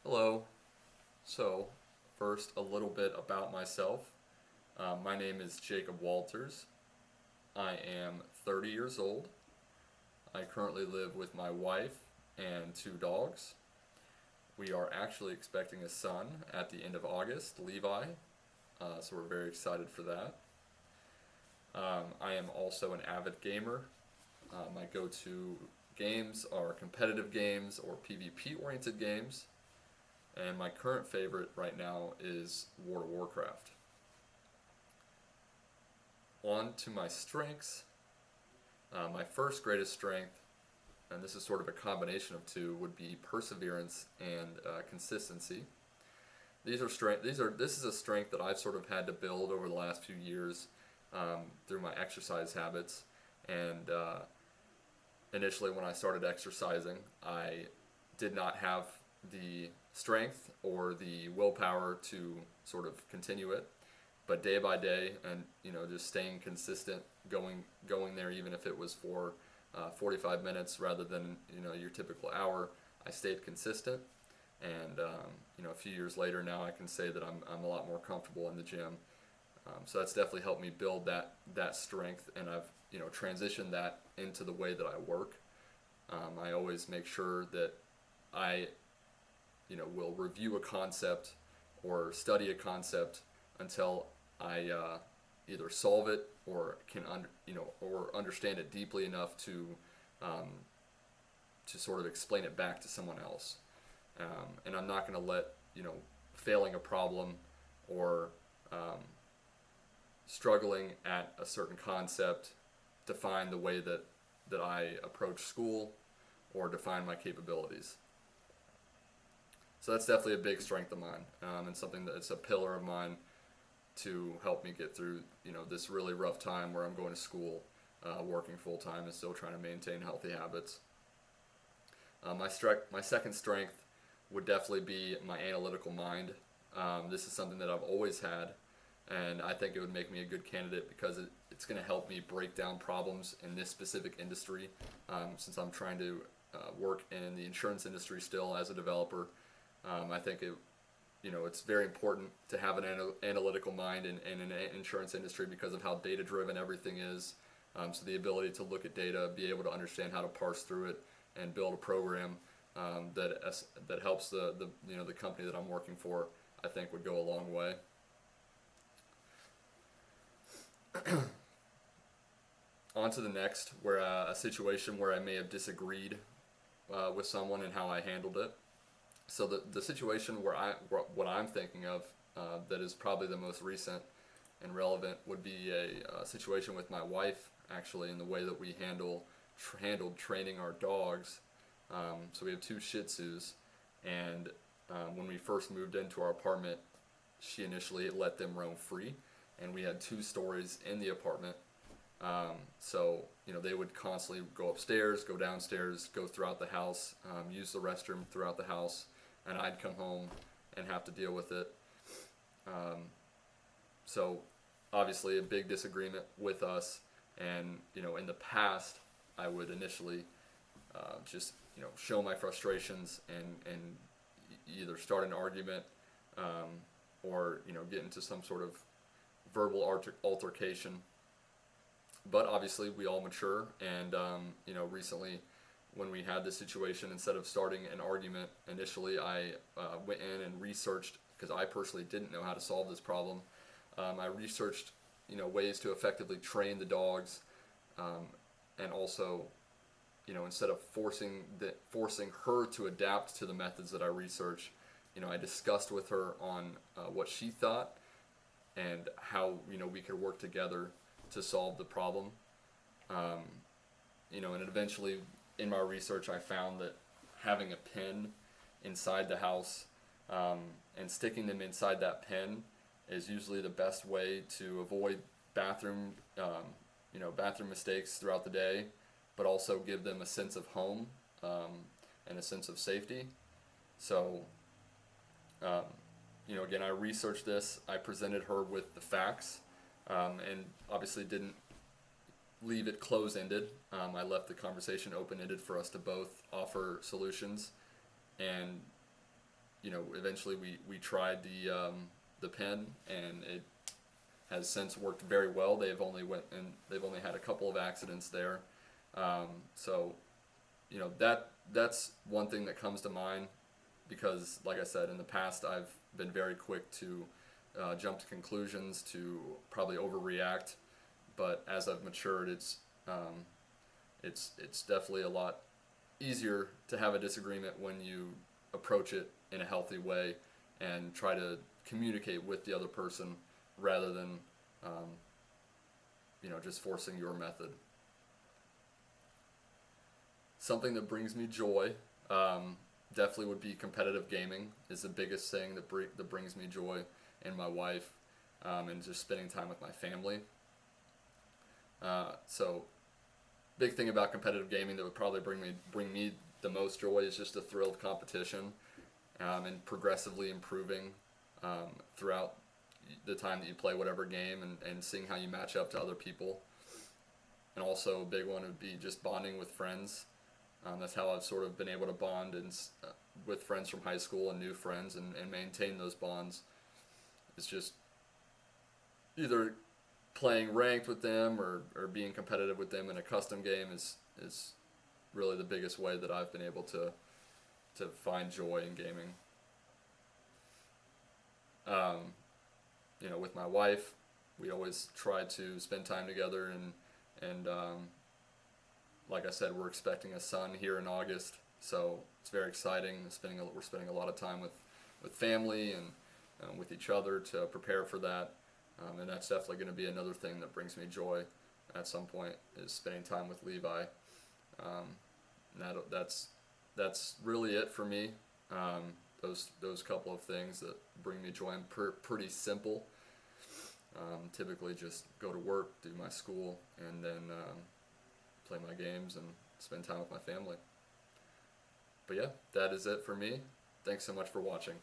Hello. So, first, a little bit about myself. My name is Jacob Walters. I am 30 years old. I currently live with my wife and two dogs. We are actually expecting a son at the end of August, Levi, so we're very excited for that. I am also an avid gamer. My go to games are competitive games or PvP oriented games. And my current favorite right now is World of Warcraft. On to my strengths. My first greatest strength, and this is sort of a combination of two, would be perseverance and consistency. This is a strength that I've sort of had to build over the last few years through my exercise habits. And initially, when I started exercising, I did not have the strength or the willpower to sort of continue it, but day by day, and just staying consistent, going there, even if it was for 45 minutes rather than your typical hour. I stayed consistent, and a few years later now, I can say that I'm a lot more comfortable in the gym. So that's definitely helped me build that strength, and I've transitioned that into the way that I work. I always make sure that I will review a concept or study a concept until I either solve it or can or understand it deeply enough to sort of explain it back to someone else. And I'm not going to let failing a problem or struggling at a certain concept define the way that I approach school or define my capabilities. So that's definitely a big strength of mine, and something that's a pillar of mine to help me get through this really rough time where I'm going to school, working full time, and still trying to maintain healthy habits. My second strength would definitely be my analytical mind. This is something that I've always had, and I think it would make me a good candidate because it's going to help me break down problems in this specific industry. Since I'm trying to work in the insurance industry still as a developer. I think it's very important to have an analytical mind in an insurance industry because of how data driven everything is. So the ability to look at data, be able to understand how to parse through it, and build a program that helps the company that I'm working for, I think would go a long way. On to the next, where a situation where I may have disagreed with someone and how I handled it. So the situation where what I'm thinking of that is probably the most recent and relevant would be a situation with my wife, actually, in the way that we handled training our dogs. So we have two Shih Tzus, and when we first moved into our apartment, she initially let them roam free, and we had 2 stories in the apartment. So they would constantly go upstairs, go downstairs, go throughout the house, use the restroom throughout the house, and I'd come home and have to deal with it. So obviously a big disagreement with us, and in the past I would initially just show my frustrations and either start an argument or get into some sort of verbal altercation. But obviously we all mature, and recently when we had this situation, instead of starting an argument initially, I went in and researched, because I personally didn't know how to solve this problem. I researched ways to effectively train the dogs, and also instead of forcing her to adapt to the methods that I researched, I discussed with her on what she thought and how we could work together to solve the problem. And eventually in my research I found that having a pen inside the house and sticking them inside that pen is usually the best way to avoid bathroom mistakes throughout the day, but also give them a sense of home and a sense of safety. So again, I researched this, I presented her with the facts, and obviously didn't leave it close-ended. I left the conversation open-ended for us to both offer solutions, and eventually we tried the pen, and it has since worked very well. They've only had a couple of accidents there, so that's one thing that comes to mind, because like I said, in the past I've been very quick to jump to conclusions, to probably overreact, but as I've matured, it's definitely a lot easier to have a disagreement when you approach it in a healthy way and try to communicate with the other person rather than just forcing your method. Something that brings me joy definitely would be competitive gaming. Is the biggest thing that brings me joy, and my wife, and just spending time with my family. So big thing about competitive gaming that would probably bring me the most joy is just the thrill of competition, and progressively improving throughout the time that you play whatever game, and seeing how you match up to other people. And also a big one would be just bonding with friends. That's how I've sort of been able to bond with friends from high school and new friends, and maintain those bonds. It's just either playing ranked with them or being competitive with them in a custom game is really the biggest way that I've been able to find joy in gaming. With my wife, we always try to spend time together, and like I said, we're expecting a son here in August, so it's very exciting. We're spending a lot of time with family and with each other to prepare for that. And that's definitely going to be another thing that brings me joy at some point, is spending time with Levi. That's really it for me. Those couple of things that bring me joy. I'm pretty simple. Typically just go to work, do my school, and then play my games and spend time with my family. But yeah, that is it for me. Thanks so much for watching.